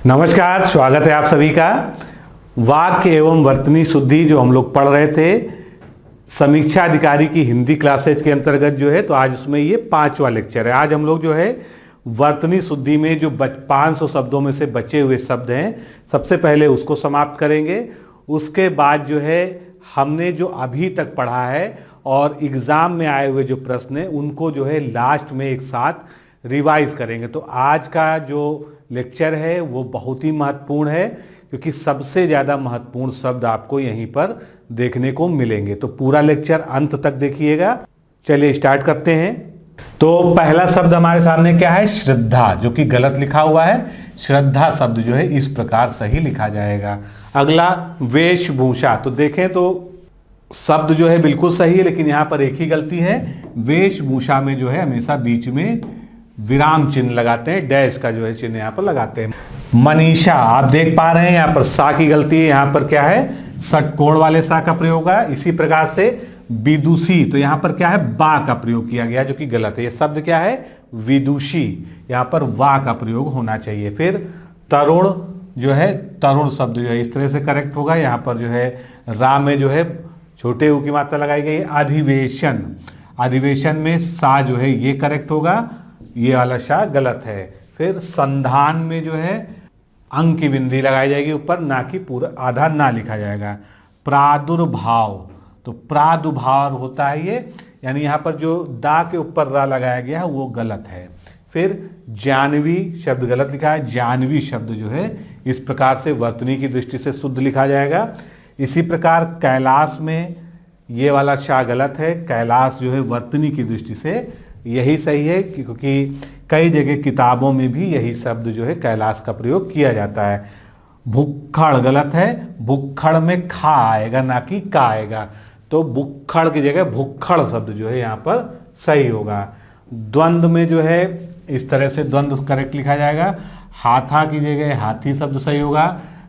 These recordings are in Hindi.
नमस्कार, स्वागत है आप सभी का। वाक्य एवं वर्तनी शुद्धि जो हम लोग पढ़ रहे थे समीक्षा अधिकारी की हिंदी क्लासेज के अंतर्गत जो है, तो आज उसमें ये 5वां लेक्चर है। आज हम लोग जो है वर्तनी शुद्धि में जो 500 शब्दों में से बचे हुए शब्द हैं, सबसे पहले उसको समाप्त करेंगे। उसके बाद जो है हमने जो अभी तक पढ़ा है और एग्ज़ाम में आए हुए जो प्रश्न हैं उनको जो है लास्ट में एक साथ रिवाइज करेंगे। तो आज का जो लेक्चर है वो बहुत ही महत्वपूर्ण है, क्योंकि सबसे ज़्यादा महत्वपूर्ण शब्द आपको यहीं पर देखने को मिलेंगे। तो पूरा लेक्चर अंत तक देखिएगा। चलिए स्टार्ट करते हैं। तो पहला शब्द हमारे सामने क्या है? श्रद्धा, जो कि गलत लिखा हुआ है। श्रद्धा शब्द जो है इस प्रकार सही लिखा जाएगा। अगला वेशभूषा, तो देखें तो शब्द जो है बिल्कुल सही है, लेकिन यहाँ पर एक ही गलती है। वेशभूषा में जो है हमेशा बीच में विराम चिन्ह लगाते हैं, डैश का जो है चिन्ह यहाँ पर लगाते हैं। मनीषा, आप देख पा रहे हैं यहाँ पर सा की गलती है। यहाँ पर क्या है? षटकोण वाले सा का प्रयोग है। इसी प्रकार से विदुषी, तो यहाँ पर क्या है? बा का प्रयोग किया गया, जो कि गलत है। ये शब्द क्या है? विदुषी, यहाँ पर वा का प्रयोग होना चाहिए। फिर तरुण जो है, तरुण शब्द जो है इस तरह से करेक्ट होगा। यहाँ पर जो है रा में जो है छोटे ऊ की मात्रा लगाई गई है। अधिवेशन, अधिवेशन में सा जो है ये करेक्ट होगा, ये वाला शा गलत है। फिर संधान में जो है अंक की बिंदी लगाई जाएगी ऊपर, ना कि पूरा आधा ना लिखा जाएगा। प्रादुर्भाव, तो प्रादुर्भाव होता है ये, यानी यहाँ पर जो दा के ऊपर रा लगाया गया है वो गलत है। फिर जानवी शब्द गलत लिखा है। जानवी शब्द जो है इस प्रकार से वर्तनी की दृष्टि से शुद्ध लिखा जाएगा। इसी प्रकार कैलाश में ये वाला शा गलत है। कैलाश जो है वर्तनी की दृष्टि से यही सही है, क्योंकि कई जगह किताबों में भी यही शब्द जो है कैलाश का प्रयोग किया जाता है। भुक्खड़ गलत है। भुक्खड़ में खा आएगा, ना कि का आएगा, तो भुक्खड़ की जगह भुक्खड़ शब्द जो है यहाँ पर सही होगा। द्वंद्व में जो है इस तरह से द्वंद्व करेक्ट लिखा जाएगा। हाथा की जगह हाथी शब्द सही होगा।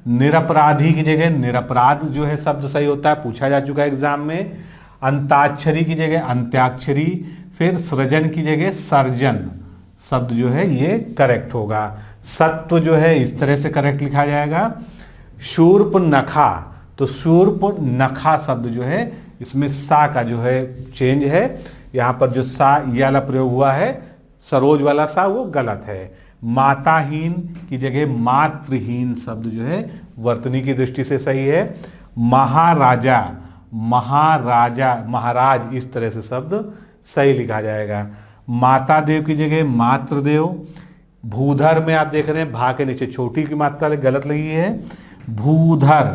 निरपराधी की जगह निरपराध जो है शब्द सही होता है, पूछा जा चुका है एग्जाम में। अंताक्षरी की जगह अंत्याक्षरी। फिर सृजन की जगह सर्जन शब्द जो है ये करेक्ट होगा। सत्व जो है इस तरह से करेक्ट लिखा जाएगा। शूर्पनखा, तो शूर्पनखा शब्द जो है इसमें सा का जो है चेंज है। यहाँ पर जो सा ये वाला प्रयोग हुआ है, सरोज वाला सा, वो गलत है। माताहीन की जगह मातृहीन शब्द जो है वर्तनी की दृष्टि से सही है। महाराजा, महाराजा महाराज इस तरह से शब्द सही लिखा जाएगा। माता देव की जगह मातृदेव। भूधर में आप देख रहे हैं भा के नीचे छोटी की मात्रा गलत लगी है। भूधर,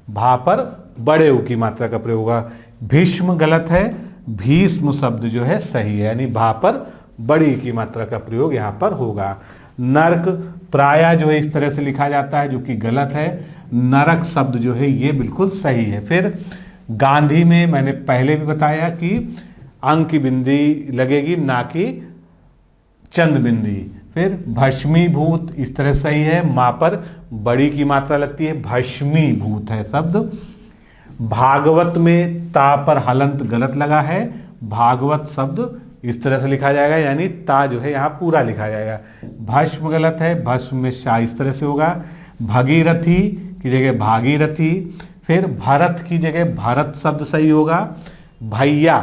भा पर बड़े ऊ की मात्रा का प्रयोग होगा। भीष्म गलत है। भीष्म शब्द जो है सही है, यानी भा पर बड़ी की मात्रा का प्रयोग यहाँ पर होगा। नरक प्रायः जो है इस तरह से लिखा जाता है, जो कि गलत है। नरक शब्द जो है ये बिल्कुल सही है। फिर गांधी में मैंने पहले भी बताया कि अंक की बिंदी लगेगी, ना कि चंद बिंदी। फिर भस्मीभूत इस तरह सही है, माँ पर बड़ी की मात्रा लगती है, भस्मीभूत है शब्द। भागवत में ता पर हलंत गलत लगा है। भागवत शब्द इस तरह से लिखा जाएगा, यानी ता जो है यहाँ पूरा लिखा जाएगा। भस्म गलत है, भस्म में शा इस तरह से होगा। भगीरथी की जगह भागीरथी। फिर भरत की जगह भरत शब्द सही होगा। भैया,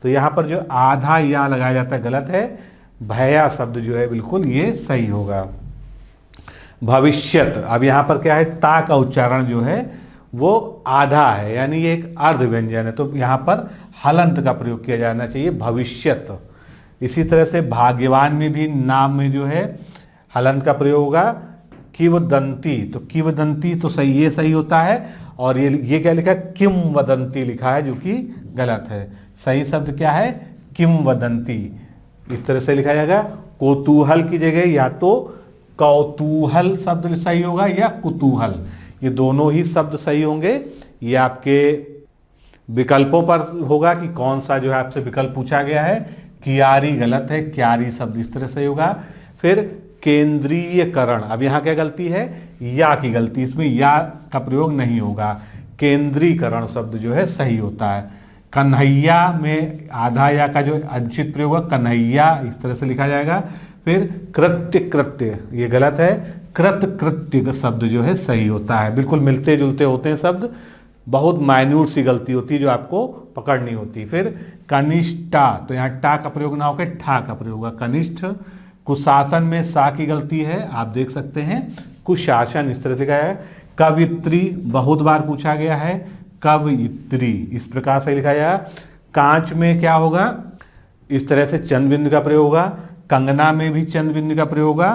तो यहाँ पर जो आधा या लगाया जाता है गलत है। भैया शब्द जो है बिल्कुल ये सही होगा। भविष्यत, अब यहाँ पर क्या है? ता का उच्चारण जो है वो आधा है, यानी ये एक अर्ध व्यंजन है, तो यहाँ पर हलंत का प्रयोग किया जाना चाहिए, भविष्यत। इसी तरह से भाग्यवान में भी नाम में जो है हलंत का प्रयोग होगा। किंवदंती, तो किंवदंती तो सही, ये सही होता है। और ये क्या लिखा है? किंवदंती लिखा है, जो कि गलत है। सही शब्द क्या है? किंवदंती, इस तरह से लिखा जाएगा। कौतूहल की जगह या तो कौतूहल शब्द सही होगा या कुतूहल, ये दोनों ही शब्द सही होंगे। ये आपके विकल्पों पर होगा कि कौन सा जो है आपसे विकल्प पूछा गया है। कियारी गलत है, क्यारी शब्द इस तरह सही होगा। फिर केंद्रीयकरण, अब यहाँ क्या गलती है? या की गलती, इसमें या का प्रयोग नहीं होगा। केंद्रीकरण शब्द जो है सही होता है। कन्हैया में आधा या का जो अंशित प्रयोग है, कन्हैया इस तरह से लिखा जाएगा। फिर कृत्य, कृत्य ये गलत है। कृतकृत्य शब्द जो है सही होता है। बिल्कुल मिलते जुलते होते हैं शब्द, बहुत माइन्यूट सी गलती होती है जो आपको पकड़नी होती है। फिर कनिष्ठा, तो यहाँ टा का प्रयोग ना होकर ठा का प्रयोग होगा, कनिष्ठ। कुशासन में सा की गलती है, आप देख सकते हैं कुशासन इस तरह से लिखा है। कवित्री बहुत बार पूछा गया है, कवित्री इस प्रकार से लिखा जाएगा। कांच में क्या होगा, इस तरह से चंद्र बिंदु का प्रयोग होगा। कंगना में भी चंद्र बिंदु का प्रयोग होगा।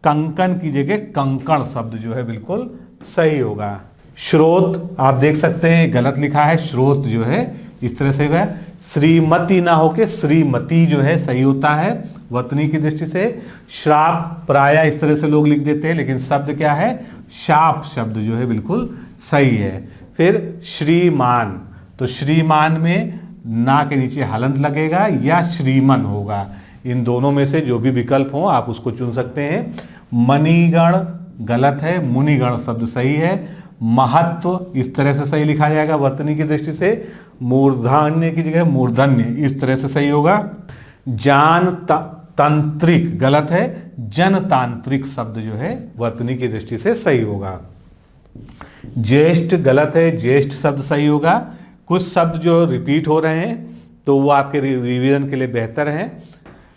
कंकन की जगह कंकण शब्द जो है बिल्कुल सही होगा। स्रोत आप देख सकते हैं गलत लिखा है, स्रोत जो है इस तरह से है। श्रीमती ना होके श्रीमती जो है सही होता है वर्तनी की दृष्टि से। श्राप प्राय इस तरह से लोग लिख देते हैं, लेकिन शब्द क्या है, शाप शब्द जो है बिल्कुल सही है। फिर श्रीमान, तो श्रीमान में ना के नीचे हलंत लगेगा या श्रीमन होगा, इन दोनों में से जो भी विकल्प हो आप उसको चुन सकते हैं। मणिगण गलत है, मुनिगण शब्द सही है। महत्व इस तरह से सही लिखा जाएगा वर्तनी की दृष्टि से। मूर्धन्य की जगह मूर्धन्य इस तरह से सही होगा। तांत्रिक गलत है, जनतांत्रिक शब्द जो है वर्तनी की दृष्टि से सही होगा। ज्येष्ठ गलत है, ज्येष्ठ शब्द सही होगा। कुछ शब्द जो रिपीट हो रहे हैं तो वो आपके रिवीजन के लिए बेहतर है।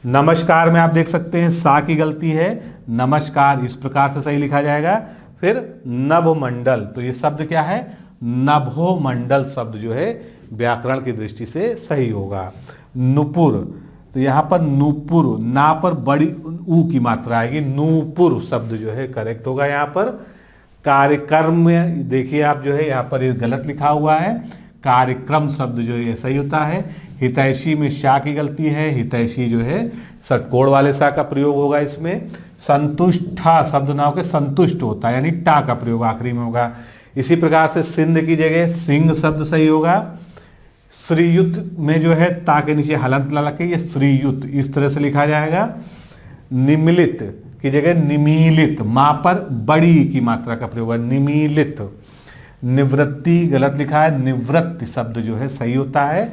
नमस्कार में आप देख सकते हैं सा की गलती है, नमस्कार इस प्रकार से सही लिखा जाएगा। फिर नभमंडल, तो ये शब्द क्या है, नभोमंडल शब्द जो है व्याकरण की दृष्टि से सही होगा। नुपुर, तो यहाँ पर नूपुर, ना पर बड़ी ऊ की मात्रा आएगी, नूपुर शब्द जो है करेक्ट होगा यहाँ पर। कार्यक्रम में देखिए आप जो है यहाँ पर ये गलत लिखा हुआ है, कार्यक्रम शब्द जो है ये सही होता है। हितैषी में शा की गलती है, हितैषी जो है षटकोण वाले सा का प्रयोग होगा इसमें। संतुष्टा शब्द ना होकर संतुष्ट होता है, यानी टा का प्रयोग आखिरी में होगा। इसी प्रकार से सिंध की जगह सिंह शब्द सही होगा। श्रीयुत में जो है ता के नीचे हलंत लगा के ये श्रीयुत इस तरह से लिखा जाएगा। निमिलित की जगह निमीलित, माँ पर बड़ी की मात्रा का प्रयोग है, निमीलित। निवृत्ति गलत लिखा है, निवृत्ति शब्द जो है सही होता है।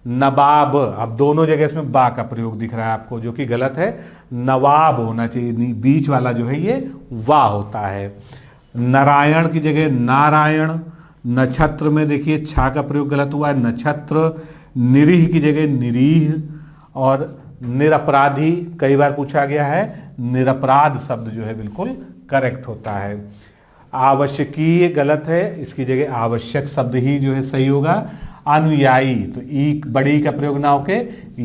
नवाब, अब दोनों जगह इसमें बा का प्रयोग दिख रहा है आपको, जो कि गलत है, नवाब होना चाहिए, बीच वाला जो है ये वाह होता है। नारायण की जगह नारायण। नक्षत्र में देखिए छा का प्रयोग गलत हुआ है, नक्षत्र। निरीह की जगह निरीह। और निरपराधी कई बार पूछा गया है, निरपराध शब्द जो है बिल्कुल करेक्ट होता है। आवश्यकीय गलत है, इसकी जगह आवश्यक शब्द ही जो है सही होगा। अनुयायी, तो ई बड़ी का प्रयोग ना होके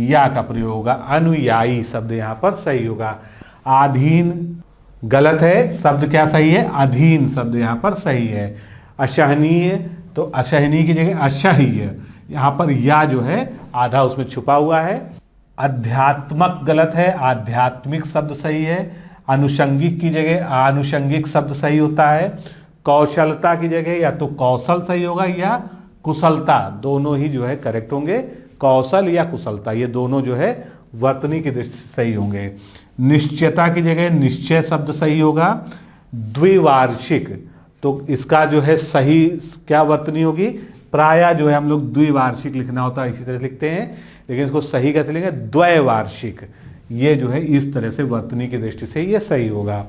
या का प्रयोग होगा, अनुयायी शब्द यहाँ पर सही होगा। अधीन गलत है, शब्द क्या सही है, अधीन शब्द यहाँ पर सही है। असहनीय, तो असहनीय की जगह असह्य, यहाँ पर या जो है आधा उसमें छुपा हुआ है। अध्यात्मक गलत है, आध्यात्मिक शब्द सही है। अनुषंगिक की जगह आनुषंगिक शब्द सही होता है। कौशलता की जगह या तो कौशल सही होगा या कुशलता, दोनों ही जो है करेक्ट होंगे। कौशल या कुशलता ये दोनों जो है वर्तनी की दृष्टि से सही होंगे। निश्चयता की जगह निश्चय शब्द सही होगा। द्विवार्षिक, तो इसका जो है सही क्या वर्तनी होगी, प्रायः जो है हम लोग द्विवार्षिक लिखना होता है इसी तरह से लिखते हैं, लेकिन इसको सही कैसे लिखेंगे, द्वैवार्षिक, ये जो है इस तरह से वर्तनी की दृष्टि से ये सही होगा।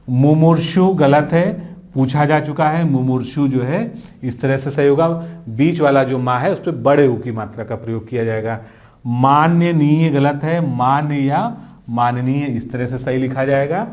मुमूर्षु गलत है, पूछा जा चुका है, मुमूर्षु जो है इस तरह से सही होगा। बीच वाला जो माँ है उस पर बड़े ऊ की मात्रा का प्रयोग किया जाएगा। मान्यनीय गलत है, मान्य या माननीय इस तरह से सही लिखा जाएगा।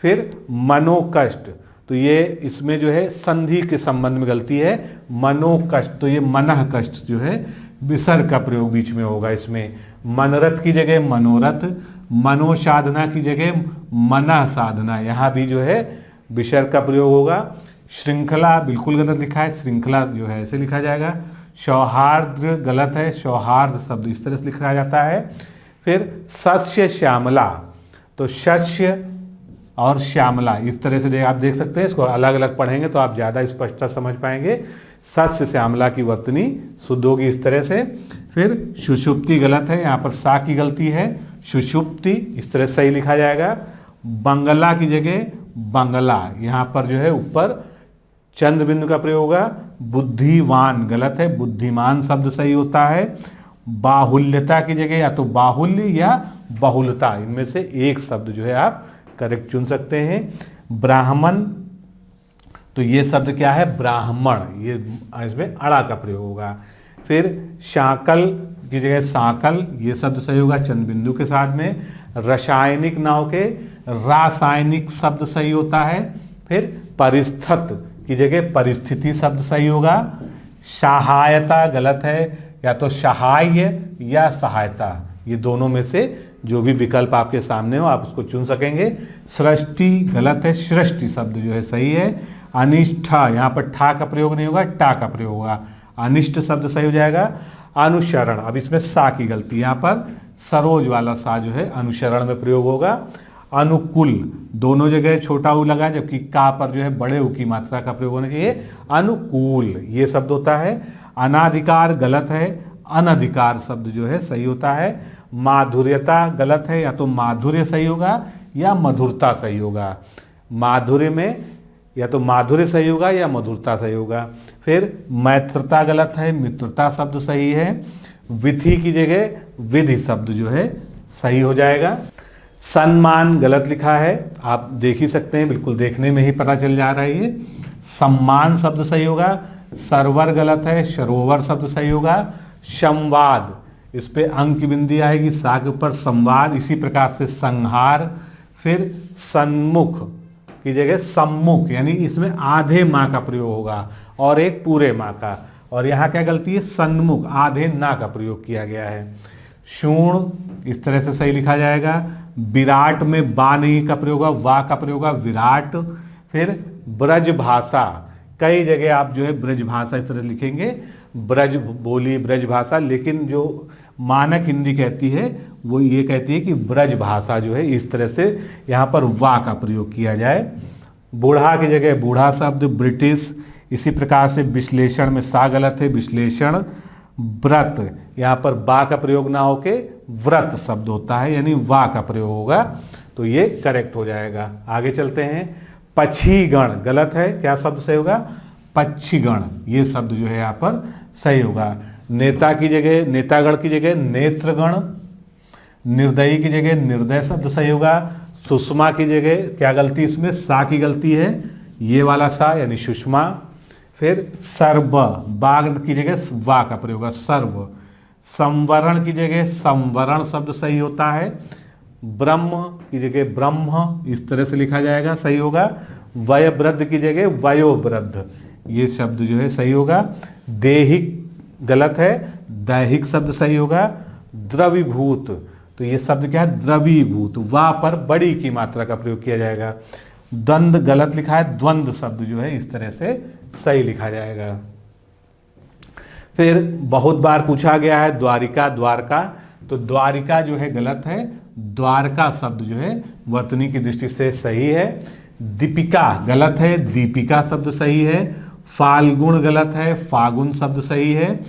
फिर मनोकष्ट, तो ये इसमें जो है संधि के संबंध में गलती है, मनोकष्ट, तो ये मनः कष्ट जो है विसर्ग का प्रयोग बीच में होगा इसमें। मनोरथ की जगह मनोरथ। मनोसाधना की जगह मनः साधना, यहाँ भी जो है विसर्ग का प्रयोग होगा। श्रृंखला बिल्कुल गलत लिखा है, श्रृंखला जो है ऐसे लिखा जाएगा। सौहार्द गलत है, सौहार्द शब्द इस तरह से लिखा जाता है। फिर सस्य श्यामला, तो शस्य और श्यामला इस तरह से आप देख सकते हैं, इसको अलग अलग पढ़ेंगे तो आप ज़्यादा स्पष्टता समझ पाएंगे। सस्य श्यामला की वर्तनी शुद्ध होगी इस तरह से। फिर सुषुप्ति गलत है, यहाँ पर सा की गलती है, सुषुप्ति इस तरह सही लिखा जाएगा। बंगला की जगह बंगला, यहाँ पर जो है ऊपर चंद्र बिंदु का प्रयोग होगा। बुद्धिवान गलत है, बुद्धिमान शब्द सही होता है। बाहुल्यता की जगह या तो बाहुल्य या बहुलता, इनमें से एक शब्द जो है आप करेक्ट चुन सकते हैं। ब्राह्मण, तो ये शब्द क्या है, ब्राह्मण, ये इसमें अड़ा का प्रयोग होगा। फिर शाकल की जगह साकल, ये शब्द सही होगा चंद बिंदु के साथ में। रासायनिक ना होके रासायनिक शब्द सही होता है। फिर परिस्थित की जगह परिस्थिति शब्द सही होगा। सहायता गलत है, या तो सहाय या सहायता, ये दोनों में से जो भी विकल्प आपके सामने हो आप उसको चुन सकेंगे। सृष्टि गलत है, सृष्टि शब्द जो है सही है। अनिष्ठा, यहाँ पर ठा का प्रयोग नहीं होगा, टा का प्रयोग होगा। अनिष्ट शब्द सही हो जाएगा। अनुसरण, अब इसमें सा की गलती, यहाँ पर सरोज वाला सा जो है अनुसरण में प्रयोग होगा। अनुकूल, दोनों जगह छोटा ऊ लगा, जबकि का पर जो है बड़े ऊ की मात्रा का प्रयोग होना चाहिए। अनुकूल ये शब्द होता है। अनाधिकार गलत है, अनधिकार शब्द जो है सही होता है। माधुर्यता गलत है, या तो माधुर्य सही होगा या मधुरता सही होगा। माधुर्य में या तो माधुर्य सही होगा या मधुरता सही होगा। फिर मैत्रता गलत है, मित्रता शब्द सही है। विधि की जगह विधि शब्द जो है सही हो जाएगा। सम्मान गलत लिखा है, आप देख ही सकते हैं, बिल्कुल देखने में ही पता चल जा रहा है ये। सम्मान शब्द सही होगा। सरोवर गलत है, सरोवर शब्द सही होगा। संवाद, इस पे अंक की बिंदी आएगी, सा के ऊपर संवाद, इसी प्रकार से संहार। फिर सन्मुख की जगह सम्मुख, यानी इसमें आधे माँ का प्रयोग होगा और एक पूरे माँ का, और यहाँ क्या गलती है, सन्मुख, आधे ना का प्रयोग किया गया है। शूण इस तरह से सही लिखा जाएगा। विराट में बा नहीं का प्रयोग होगा, वा का प्रयोग होगा, विराट। फिर ब्रज भाषा, कई जगह आप जो है ब्रज भाषा इस तरह लिखेंगे, ब्रज बोली, ब्रज भाषा, लेकिन जो मानक हिंदी कहती है वो ये कहती है कि ब्रज भाषा जो है इस तरह से यहाँ पर वा का प्रयोग किया जाए। बूढ़ा की जगह बूढ़ा शब्द, ब्रिटिश, इसी प्रकार से विश्लेषण में सा गलत है, विश्लेषण। व्रत, यहाँ पर बा का प्रयोग ना होके व्रत शब्द होता है, यानी वा का प्रयोग होगा, तो ये करेक्ट हो जाएगा। आगे चलते हैं। पक्षीगण गलत है, क्या शब्द सही होगा, पक्षीगण, ये शब्द जो है यहाँ पर सही होगा। नेता की जगह, नेतागण की जगह नेत्रगण। निर्दयी की जगह निर्दय शब्द सही होगा। सुषमा की जगह क्या गलती, इसमें सा की गलती है, ये वाला सा यानी सुषमा। फिर सर्व, बाघ की जगह वा का प्रयोग होगा, सर्व। संवरण की जगह संवरण शब्द सही होता है। ब्रह्म की जगह ब्रह्म, इस तरह से लिखा जाएगा, सही होगा। वयोवृद्ध की जगह वयोवृद्ध, ये शब्द जो है सही होगा। देहिक गलत है, दैहिक शब्द सही होगा। द्रवीभूत, तो ये शब्द क्या है, द्रवीभूत, वा पर बड़ी की मात्रा का प्रयोग किया जाएगा। द्वंद्व गलत लिखा है, द्वंद्व शब्द जो है इस तरह से सही लिखा जाएगा। फिर बहुत बार पूछा गया है द्वारिका, द्वारका, तो द्वारिका जो है गलत है, द्वारका शब्द जो है वर्तनी की दृष्टि से सही है। दीपिका गलत है, दीपिका शब्द सही है। फाल्गुन गलत है, फागुन शब्द सही है।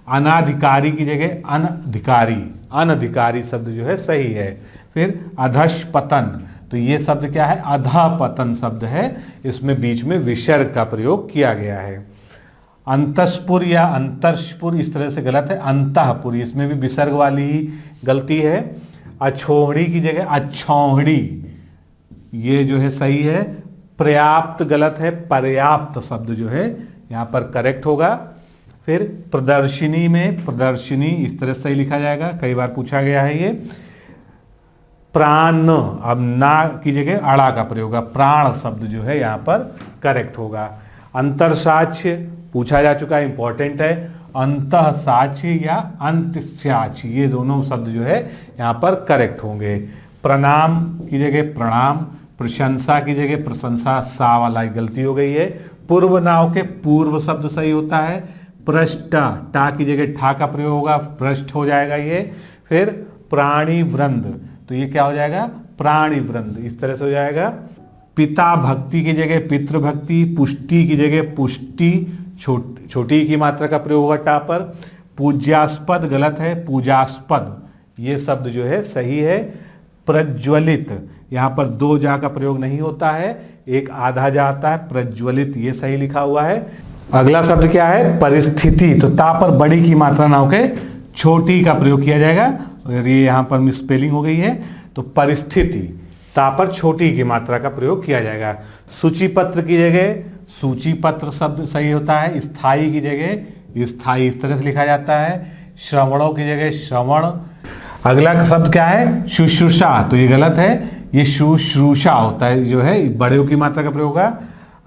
अनाधिकारी की जगह अनधिकारी, अनधिकारी शब्द जो है सही है। फिर अधश पतन, तो ये शब्द क्या है, अधा पतन शब्द है, इसमें बीच में विसर्ग का प्रयोग किया गया है। अंतस्पुर या अंतरस्पुर इस तरह से गलत है, अंतःपुर, इसमें भी विसर्ग वाली ही गलती है। अछोहड़ी की जगह अछौहड़ी, ये जो है सही है। पर्याप्त गलत है, पर्याप्त शब्द जो है यहाँ पर करेक्ट होगा। फिर प्रदर्शिनी में प्रदर्शिनी इस तरह से सही लिखा जाएगा, कई बार पूछा गया है ये। प्राण, अब ना की जगह अड़ा का प्रयोग होगा, प्राण शब्द जो है यहाँ पर करेक्ट होगा। अंतरसाक्ष्य पूछा जा चुका है, इंपॉर्टेंट है। अंतःसाक्ष्य या अंतसाक्ष्य, ये दोनों शब्द जो है यहाँ पर करेक्ट होंगे। प्रणाम की जगह प्रणाम, प्रशंसा की जगह प्रशंसा, सा वाला गलती हो गई है। पूर्व नाव के पूर्व शब्द सही होता है। पृष्ठ, टा की जगह ठा का प्रयोग होगा, पृष्ठ हो जाएगा ये। फिर प्राणी वृंद, तो ये क्या हो जाएगा, प्राणी वृंद, इस तरह से हो जाएगा। पिता भक्ति की जगह पितृभक्ति, पुष्टि की जगह पुष्टि, छोटी की मात्रा का प्रयोग होगा टा पर। पूज्यास्पद गलत है, पूजास्पद, ये शब्द जो है सही है। प्रज्वलित, यहाँ पर दो जा का प्रयोग नहीं होता है, एक आधा जा आता है, प्रज्वलित, ये सही लिखा हुआ है। अगला शब्द क्या है, परिस्थिति, तो ता पर बड़ी की मात्रा ना होके छोटी का प्रयोग किया जाएगा, और ये यहाँ पर मिसस्पेलिंग हो गई है, तो परिस्थिति, ता पर छोटी की मात्रा का प्रयोग किया जाएगा। सूचीपत्र की जगह सूचीपत्र शब्द सही होता है। स्थायी की जगह स्थायी इस तरह से लिखा जाता है। श्रवणों की जगह श्रवण। अगला शब्द क्या है? शुश्रूषा, तो ये गलत है, ये शुश्रूषा होता है जो है, बड़े की मात्रा का प्रयोग होगा।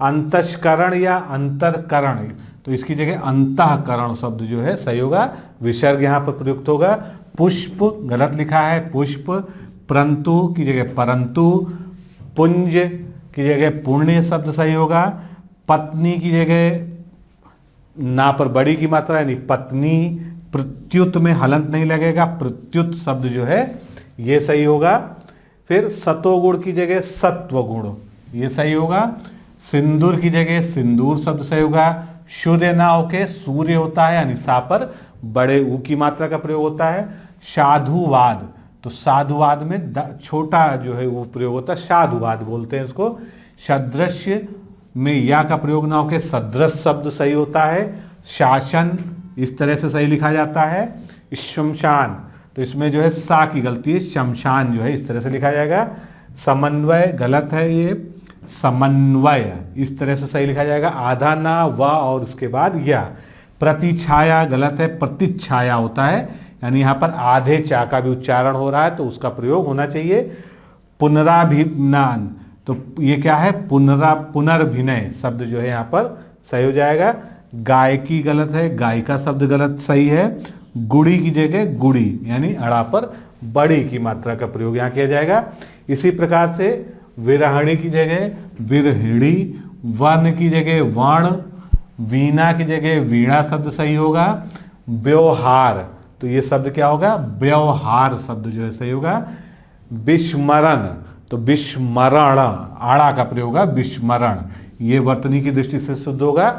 अंतस्करण या अंतरकरण, तो इसकी जगह अंतःकरण शब्द जो है सही होगा। विसर्ग यहाँ पर प्रयुक्त होगा। पुष्प गलत लिखा है, पुष्प। परंतु की जगह परंतु। पुंज की जगह पुण्य शब्द सही होगा। पत्नी की जगह ना पर बड़ी की मात्रा यानी पत्नी। प्रत्युत में हलंत नहीं लगेगा, प्रत्युत शब्द जो है ये सही होगा। फिर सतोगुण की जगह सत्वगुण, ये सही होगा। सिंदूर की जगह सिंदूर शब्द सही होगा। सूर्य ना होके सूर्य होता है यानी सा पर बड़े ऊ की मात्रा का प्रयोग होता है। साधुवाद, तो साधुवाद में छोटा जो है वो प्रयोग होता है, साधुवाद बोलते हैं उसको। सदृश्य में या का प्रयोग ना होके सदृश शब्द सही होता है। शासन इस तरह से सही लिखा जाता है। शमशान, तो इसमें जो है सा की गलती है, शमशान जो है इस तरह से लिखा जाएगा। समन्वय गलत है, ये समन्वय इस तरह से सही लिखा जाएगा। आधा ना व और उसके बाद या। प्रतिछाया गलत है, प्रतिछाया होता है, यानी यहाँ पर आधे चा का भी उच्चारण हो रहा है तो उसका प्रयोग होना चाहिए। पुनराभिमान, तो ये क्या है? पुनर्भिनय शब्द जो है यहाँ पर सही हो जाएगा। गायकी गलत है, गायिका शब्द गलत सही है। गुड़ी की जगह गुड़ी यानी अड़ा पर बड़ी की मात्रा का प्रयोग यहाँ किया जाएगा। इसी प्रकार से विरहणी की जगह विरहिणी। वर्ण की जगह वर्ण। वीणा की जगह वीणा शब्द सही होगा। व्यवहार, तो ये शब्द क्या होगा? व्यवहार शब्द जो है सही होगा। विस्मरण, तो विस्मरण आड़ा का प्रयोग होगा, विस्मरण, ये वर्तनी की दृष्टि से शुद्ध होगा।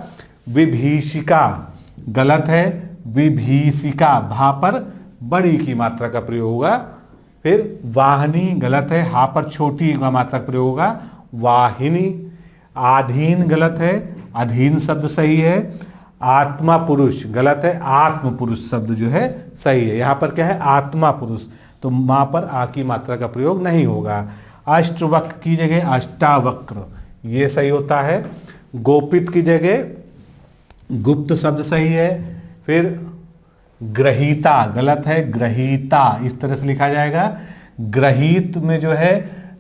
विभीषिका गलत है, विभीषिका भा पर बड़ी की मात्रा का प्रयोग होगा। फिर वाहिनी गलत है, हा पर छोटी का मात्रा का प्रयोग होगा, वाहिनी। आधीन गलत है, अधीन शब्द सही है। आत्मा पुरुष गलत है, आत्म पुरुष शब्द जो है सही है। यहाँ पर क्या है? आत्मा पुरुष, तो मां पर आ की मात्रा का प्रयोग नहीं होगा। अष्टवक्र की जगह अष्टावक्र, ये सही होता है। गोपित की जगह गुप्त शब्द सही है। फिर ग्रहीता गलत है, ग्रहीता इस तरह से लिखा जाएगा। ग्रहीत में जो है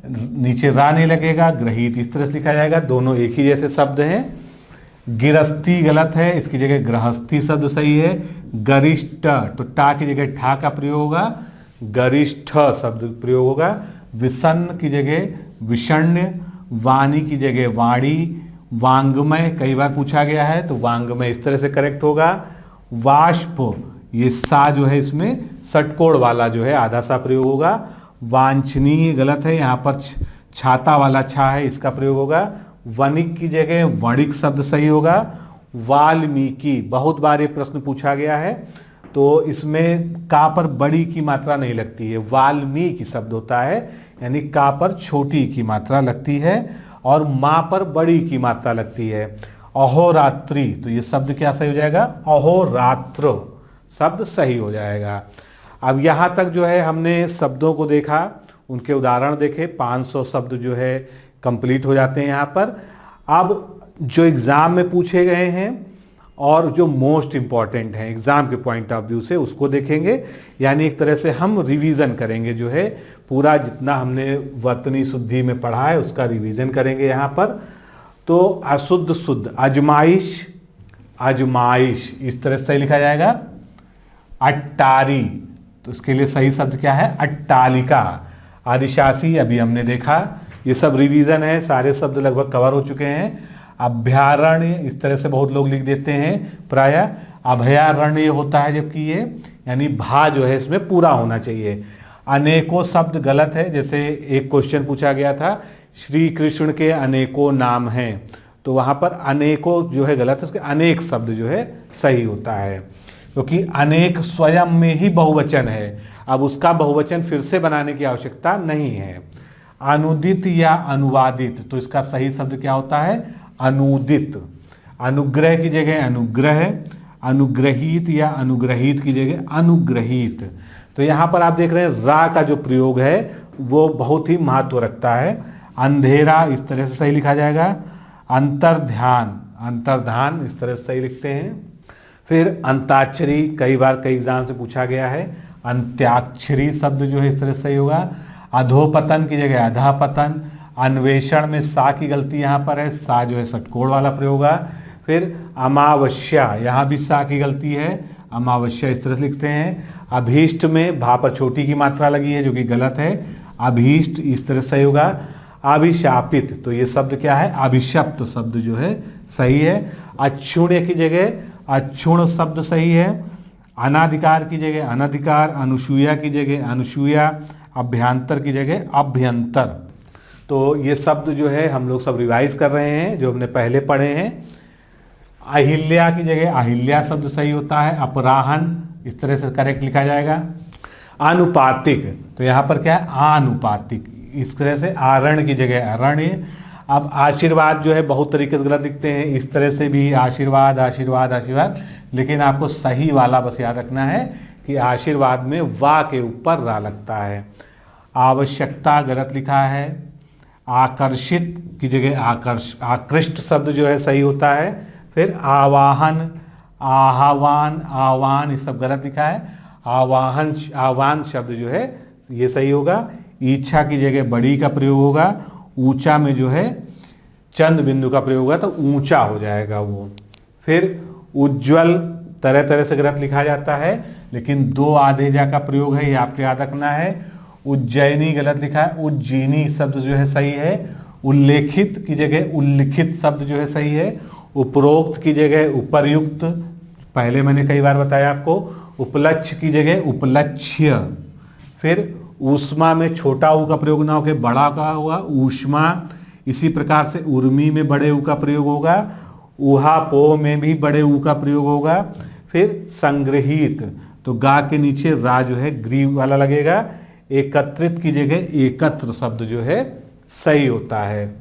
नीचे रा नहीं लगेगा, ग्रहीत इस तरह से लिखा जाएगा, दोनों एक ही जैसे शब्द हैं। गिरस्ती गलत है, इसकी जगह गृहस्थी शब्द सही है। गरिष्ठ, तो टा की जगह ठा का प्रयोग होगा, गरिष्ठ शब्द प्रयोग होगा। विषन्न की जगह विषण्य। वाणी की जगह वाणी। वांग्मय कई बार पूछा गया है तो वांग्मय इस तरह से करेक्ट होगा। वाष्प, ये सा जो है इसमें षटकोण वाला जो है आधा सा प्रयोग होगा। वांछनीय गलत है, यहाँ पर छाता वाला छा है, इसका प्रयोग होगा। वणिक की जगह वणिक शब्द सही होगा। वाल्मीकि, बहुत बार ये प्रश्न पूछा गया है तो इसमें का पर बड़ी की मात्रा नहीं लगती है, वाल्मीकि शब्द होता है, यानी का पर छोटी की मात्रा लगती है और मां पर बड़ी की मात्रा लगती है। अहोरात्रि, तो ये शब्द क्या सही हो जाएगा? अहोरात्र शब्द सही हो जाएगा। अब यहाँ तक जो है हमने शब्दों को देखा, उनके उदाहरण देखे, 500 शब्द जो है कंप्लीट हो जाते हैं यहाँ पर। अब जो एग्ज़ाम में पूछे गए हैं और जो मोस्ट इम्पॉर्टेंट हैं एग्ज़ाम के पॉइंट ऑफ व्यू से, उसको देखेंगे। यानी एक तरह से हम रिवीजन करेंगे, जो है पूरा जितना हमने वर्तनी शुद्धि में पढ़ा है उसका रिवीजन करेंगे यहाँ पर। तो अशुद्ध शुद्ध, अजमाइश, अजमाइश इस तरह से लिखा जाएगा। अट्टारी, तो इसके लिए सही शब्द क्या है? अट्टालिका। आदिशासी अभी हमने देखा, ये सब रिवीजन है, सारे शब्द लगभग कवर हो चुके हैं। अभयारण्य इस तरह से बहुत लोग लिख देते हैं प्रायः, अभयारण्य होता है जबकि ये, यानी भा जो है इसमें पूरा होना चाहिए। अनेकों शब्द गलत है, जैसे एक क्वेश्चन पूछा गया था श्री कृष्ण के अनेकों नाम हैं, तो वहाँ पर अनेकों जो है गलत है, उसके अनेक शब्द जो है सही होता है, क्योंकि अनेक स्वयं में ही बहुवचन है, अब उसका बहुवचन फिर से बनाने की आवश्यकता नहीं है। अनुदित या अनुवादित, तो इसका सही शब्द क्या होता है? अनुदित। अनुग्रह की जगह अनुग्रह, अनुग्रहित या अनुग्रहित की जगह अनुग्रहित। तो यहाँ पर आप देख रहे हैं रा का जो प्रयोग है वो बहुत ही महत्व रखता है। अंधेरा इस तरह से सही लिखा जाएगा। अंतर्ध्यान, अंतर्धान इस तरह से सही लिखते हैं। फिर अंताक्षरी, कई बार कई एग्जाम से पूछा गया है। अंत्याक्षरी शब्द जो है इस तरह से सही होगा। अधोपतन की जगह अधापतन। अन्वेषण में सा की गलती यहाँ पर है, सा जो है षटकोण वाला प्रयोग होगा। फिर अमावस्या, यहाँ भी सा की गलती है, अमावस्या इस तरह से लिखते हैं। अभीष्ट में भा पर छोटी की मात्रा लगी है जो कि गलत है, अभीष्ट इस तरह से सही होगा। अभिशापित, तो ये शब्द क्या है, अभिशप्त शब्द जो है सही है। अक्षुण्य की जगह अक्षुण शब्द सही है। अनाधिकार की जगह अनधिकार, अनुसूया की जगह अनुसूया, अभ्यंतर की जगह अभ्यंतर। तो ये शब्द जो है हम लोग सब रिवाइज कर रहे हैं जो हमने पहले पढ़े हैं। अहिल्या की जगह अहिल्या शब्द सही होता है। अपराहन इस तरह से करेक्ट लिखा जाएगा। आनुपातिक, तो यहाँ पर क्या है, आनुपातिक इस तरह से। आरण की जगह अरण्य। अब आशीर्वाद जो है बहुत तरीके से गलत लिखते हैं, इस तरह से भी आशीर्वाद आशीर्वाद आशीर्वाद, लेकिन आपको सही वाला बस याद रखना है कि आशीर्वाद में वा के ऊपर रा लगता है। आवश्यकता गलत लिखा है। आकर्षित की जगह आकृष्ट शब्द जो है सही होता है। फिर आवाहन, आह्वान, आह्वान ये सब गलत लिखा है। आवाहन, आह्वान शब्द जो है ये सही होगा। इच्छा की जगह बड़ी का प्रयोग होगा। ऊंचा में जो है चंद बिंदु का प्रयोग होगा तो ऊंचा हो जाएगा वो। फिर उज्ज्वल तरह तरह से गलत लिखा जाता है, लेकिन दो आधेजा का प्रयोग है, ये आपको याद रखना है। उज्जैनी गलत लिखा है, उज्जीनी शब्द जो है सही है। उल्लेखित की जगह उल्लिखित शब्द जो है सही है। उपरोक्त की जगह उपर्युक्त, पहले मैंने कई बार बताया आपको। उपलक्ष्य की जगह उपलक्ष्य। फिर ऊष्मा में छोटा ऊ का प्रयोग ना होकर बड़ा का होगा, ऊष्मा। इसी प्रकार से उर्मी में बड़े ऊ का प्रयोग होगा। ऊहापोह में भी बड़े ऊ का प्रयोग होगा। फिर संग्रहित, तो गा के नीचे रा जो है ग्रीव वाला लगेगा। एकत्रित की जगह एकत्र शब्द जो है सही होता है।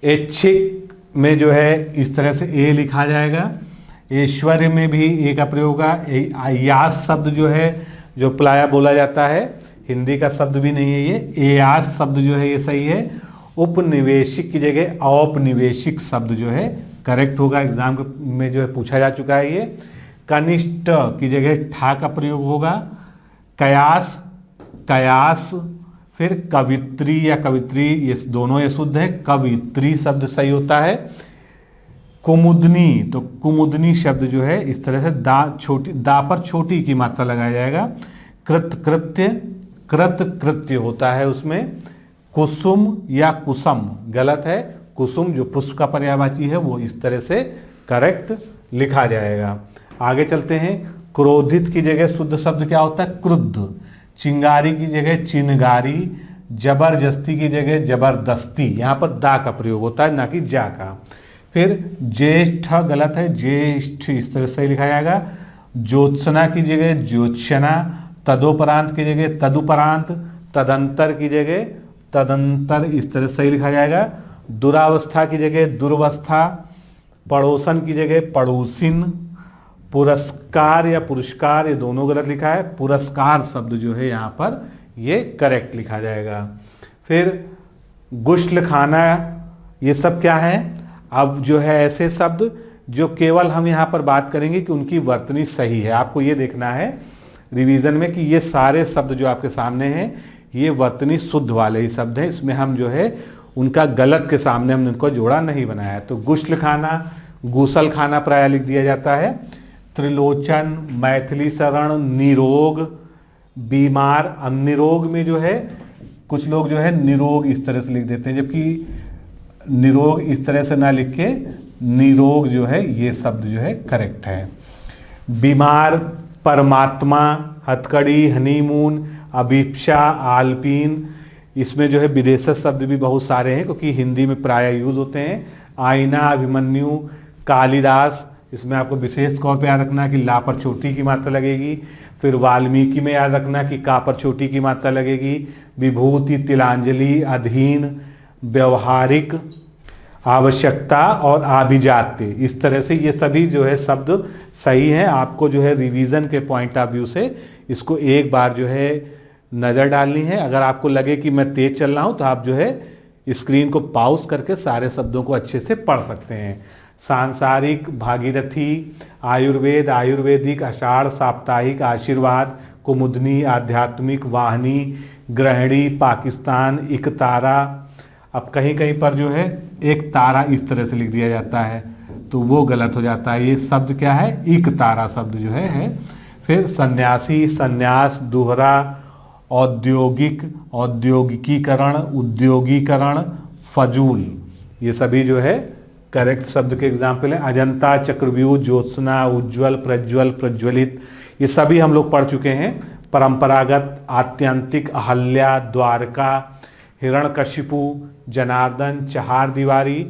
ऐच्छिक में जो है इस तरह से ए लिखा जाएगा। ऐश्वर्य में भी ए का प्रयोग होगा। यास शब्द जो है जो प्लाया बोला जाता है, हिंदी का शब्द भी नहीं है ये। एयास शब्द जो है ये सही है। उपनिवेशिक की जगह औपनिवेशिक शब्द जो है करेक्ट होगा, एग्जाम में जो है पूछा जा चुका है ये। कनिष्ठ की जगह ठा का प्रयोग होगा। कयास, कयास। फिर कवित्री या कवित्री, ये दोनों ये शुद्ध है, कवित्री शब्द सही होता है। कुमुदनी, तो कुमुदनी शब्द जो है इस तरह से दा पर छोटी की मात्रा लगाया जाएगा। कृत्य, कृत कृत्य होता है उसमें। कुसुम या कुसुम गलत है, कुसुम जो पुष्प का पर्यायवाची है वो इस तरह से करेक्ट लिखा जाएगा। आगे चलते हैं। क्रोधित की जगह शुद्ध शब्द क्या होता है, क्रुद्ध। चिंगारी की जगह चिनगारी। जबरदस्ती की जगह जबरदस्ती, यहाँ पर दा का प्रयोग होता है ना कि जा का। फिर ज्येष्ठ गलत है, ज्येष्ठ इस तरह से लिखा जाएगा। ज्योत्सना की जगह ज्योत्सना। तदोपरांत की जगह तदुपरांत। तदंतर की जगह तदंतर इस तरह से लिखा जाएगा। दुरावस्था की जगह दुर्वस्था। पड़ोसन की जगह पड़ोसिन। पुरस्कार या पुरस्कार ये दोनों गलत लिखा है। पुरस्कार शब्द जो है यहाँ पर ये करेक्ट लिखा जाएगा। फिर गुस्ल खाना, ये सब क्या है, अब जो है ऐसे शब्द जो केवल हम यहाँ पर बात करेंगे कि उनकी वर्तनी सही है। आपको ये देखना है रिवीजन में कि ये सारे शब्द जो आपके सामने हैं ये वर्तनी शुद्ध वाले ही शब्द हैं। इसमें हम जो है उनका गलत के सामने हमने उनको जोड़ा नहीं बनाया। तो गुस्ल खाना, गुसल खाना प्राय लिख दिया जाता है। त्रिलोचन, मैथिली शरण, निरोग, बीमार। अब निरोग में जो है कुछ लोग जो है निरोग इस तरह से लिख देते हैं, जबकि निरोग इस तरह से ना लिख के निरोग जो है ये शब्द जो है करेक्ट है। बीमार, परमात्मा, हथकड़ी, हनीमून, अभिप्सा, आल्पीन। इसमें जो है विदेशज शब्द भी बहुत सारे हैं क्योंकि हिंदी में प्राय यूज होते हैं। आईना, अभिमन्यु, कालिदास, इसमें आपको विशेष तौर पे याद रखना कि ला पर छोटी की मात्रा लगेगी। फिर वाल्मीकि में याद रखना कि का पर छोटी की मात्रा लगेगी। विभूति, तिलांजलि, अधीन, व्यवहारिक, आवश्यकता और आभिजात्य, इस तरह से ये सभी जो है शब्द सही हैं। आपको जो है रिवीजन के पॉइंट ऑफ व्यू से इसको एक बार जो है नज़र डालनी है। अगर आपको लगे कि मैं तेज चल रहा हूँ तो आप जो है स्क्रीन को पॉज करके सारे शब्दों को अच्छे से पढ़ सकते हैं। सांसारिक, भागीरथी, आयुर्वेद, आयुर्वेदिक, आषाढ़, साप्ताहिक, आशीर्वाद, कुमुदनी, आध्यात्मिक, वाहिनी, गृहिणी, पाकिस्तान, एक तारा। अब कहीं कहीं पर जो है एक तारा इस तरह से लिख दिया जाता है तो वो गलत हो जाता है। ये शब्द क्या है, एक तारा शब्द जो है। फिर सन्यासी, सन्यास, दोहरा, औद्योगिक, औद्योगिकीकरण, उद्योगीकरण, फजूल, ये सभी जो है करेक्ट शब्द के एग्जाम्पल हैं। अजंता, चक्रव्यूह, ज्योत्सना, उज्ज्वल, प्रज्वल, प्रज्वलित, ये सभी हम लोग पढ़ चुके हैं। परंपरागत, आत्यंतिक, अहल्या, द्वारका, हिरण्यकशिपु, जनार्दन, चहार दीवारी।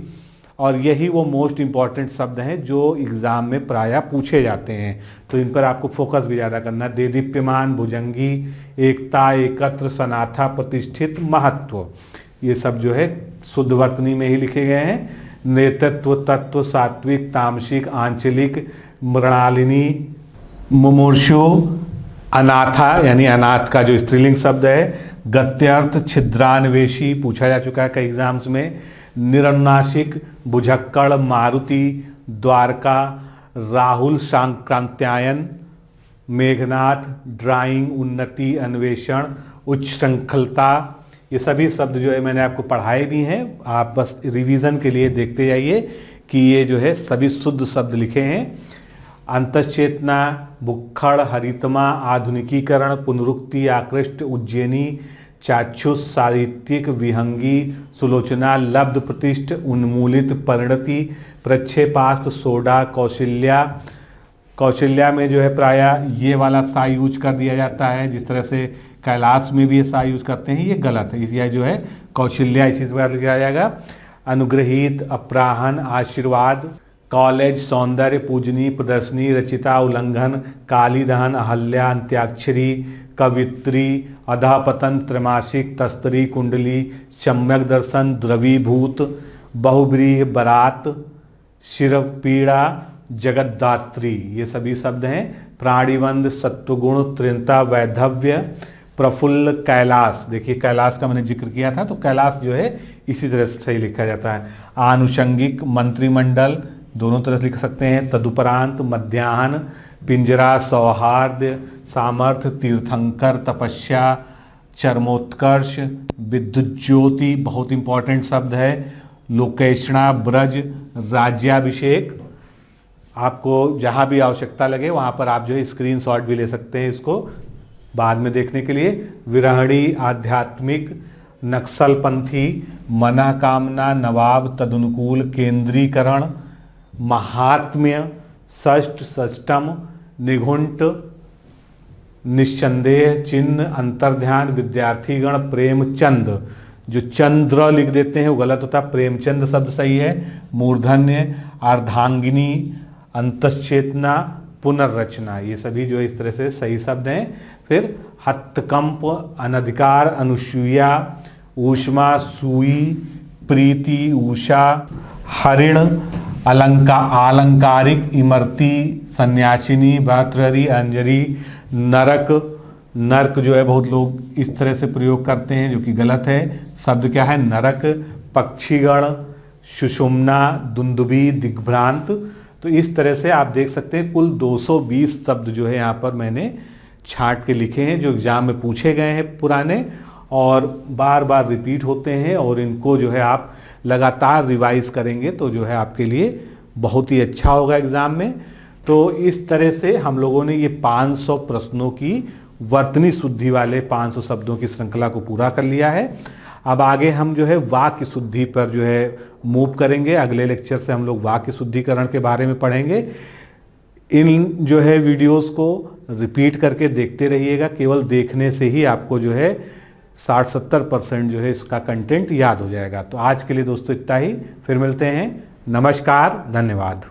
और यही वो मोस्ट इंपॉर्टेंट शब्द हैं जो एग्ज़ाम में प्रायः पूछे जाते हैं, तो इन पर आपको फोकस भी ज़्यादा करना। देदीप्यमान, भुजंगी, एकता, एकत्र, सनाथा, प्रतिष्ठित, महत्व, ये सब जो है शुद्ध वर्तनी में ही लिखे गए हैं। नेतृत्व, तत्व, सात्विक, तामसिक, आंचलिक, मृणालिनी, मुमूर्षु, अनाथा यानी अनाथ का जो स्त्रीलिंग शब्द है। गत्यर्थ, छिद्रान्वेषी, पूछा जा चुका है कई एग्जाम्स में। निरनुनासिक, भुजक्कड़, मारुति, द्वारका, राहुल, संक्रांत्यायन, मेघनाथ, ड्राइंग, उन्नति, अन्वेषण, उच्च श्रृंखलता, ये सभी शब्द जो है मैंने आपको पढ़ाए भी हैं। आप बस रिवीजन के लिए देखते जाइए कि ये जो है सभी शुद्ध शब्द लिखे हैं। अंतश्चेतना, भुक्खड़, हरितमा, आधुनिकीकरण, पुनरुक्ति, आकृष्ट, उज्जैनी, चाक्षुष, साहित्यिक, विहंगी, सुलोचना, लब्ध, प्रतिष्ठ, उन्मूलित, परिणति, प्रक्षेपास्त्र, सोडा, कौशल्या। कौशल्या में जो है प्रायः ये वाला सा यूज कर दिया जाता है, जिस तरह से कैलाश में भी ये सा यूज करते हैं, ये गलत है। इसलिए जो है कौशल्या इसी तरह लिखा जाएगा। अनुग्रहित, अपराहन, आशीर्वाद, कॉलेज, सौंदर्य, पूजनी, प्रदर्शनी, रचिता, उल्लंघन, काली दहन, अहल्या, अंत्याक्षरी, कवित्री, अधापतन, त्रैमासिक, तस्तरी, कुंडली, सम्यक दर्शन, द्रवीभूत, बहुब्रीह, बरात, शिरपीड़ा, जगद्धात्री, ये सभी शब्द हैं। प्राणिवंद, सत्वगुण, त्रिंता, वैधव्य, प्रफुल्ल, कैलाश, देखिए कैलाश का मैंने जिक्र किया था तो कैलाश जो है इसी तरह से सही लिखा जाता है। आनुषंगिक, मंत्रिमंडल, दोनों तरह से लिख सकते हैं। तदुपरांत, मध्याह्न, पिंजरा, सौहार्द, सामर्थ्य, तीर्थंकर, तपस्या, चरमोत्कर्ष, विद्युत ज्योति, बहुत इंपॉर्टेंट शब्द है। लोकेशणा, ब्रज, राज्याभिषेक, आपको जहाँ भी आवश्यकता लगे वहाँ पर आप जो है स्क्रीनशॉट भी ले सकते हैं इसको बाद में देखने के लिए। विरहणी, आध्यात्मिक, नक्सलपंथी, मनःकामना, नवाब, तदनुकूल, केंद्रीकरण, महात्म्य, षष्ठ, षष्टम, निघुंट, निस्संदेह, चिन्ह, अंतर्ध्यान, विद्यार्थीगण, प्रेमचंद, जो चंद्र लिख देते हैं वो गलत होता है, प्रेमचंद शब्द सही है। मूर्धन्य, अर्धांगिनी, अंतश्चेतना, पुनर्रचना, ये सभी जो है इस तरह से सही शब्द हैं। फिर हत्तकंप, अनधिकार, अनुसूया, ऊष्मा, सुई, प्रीति, उषा, हरिण, आलंकारिक, इमरती, सन्यासिनी, भर्तृहरि, अंजरी, नरक, नरक जो है बहुत लोग इस तरह से प्रयोग करते हैं जो कि गलत है। शब्द क्या है, नरक। पक्षीगण, सुषुम्ना, दुंदुबी, दिग्भ्रांत, तो इस तरह से आप देख सकते हैं कुल 220 शब्द जो है यहाँ पर मैंने छांट के लिखे हैं जो एग्जाम में पूछे गए हैं पुराने और बार बार रिपीट होते हैं, और इनको जो है आप लगातार रिवाइज करेंगे तो जो है आपके लिए बहुत ही अच्छा होगा एग्ज़ाम में। तो इस तरह से हम लोगों ने ये 500 प्रश्नों की वर्तनी शुद्धि वाले 500 शब्दों की श्रृंखला को पूरा कर लिया है। अब आगे हम जो है वाक्य शुद्धि पर जो है मूव करेंगे। अगले लेक्चर से हम लोग वाक्य शुद्धिकरण के बारे में पढ़ेंगे। इन जो है वीडियोस को रिपीट करके देखते रहिएगा, केवल देखने से ही आपको जो है 60-70% जो है इसका कंटेंट याद हो जाएगा। तो आज के लिए दोस्तों इतना ही, फिर मिलते हैं। नमस्कार, धन्यवाद।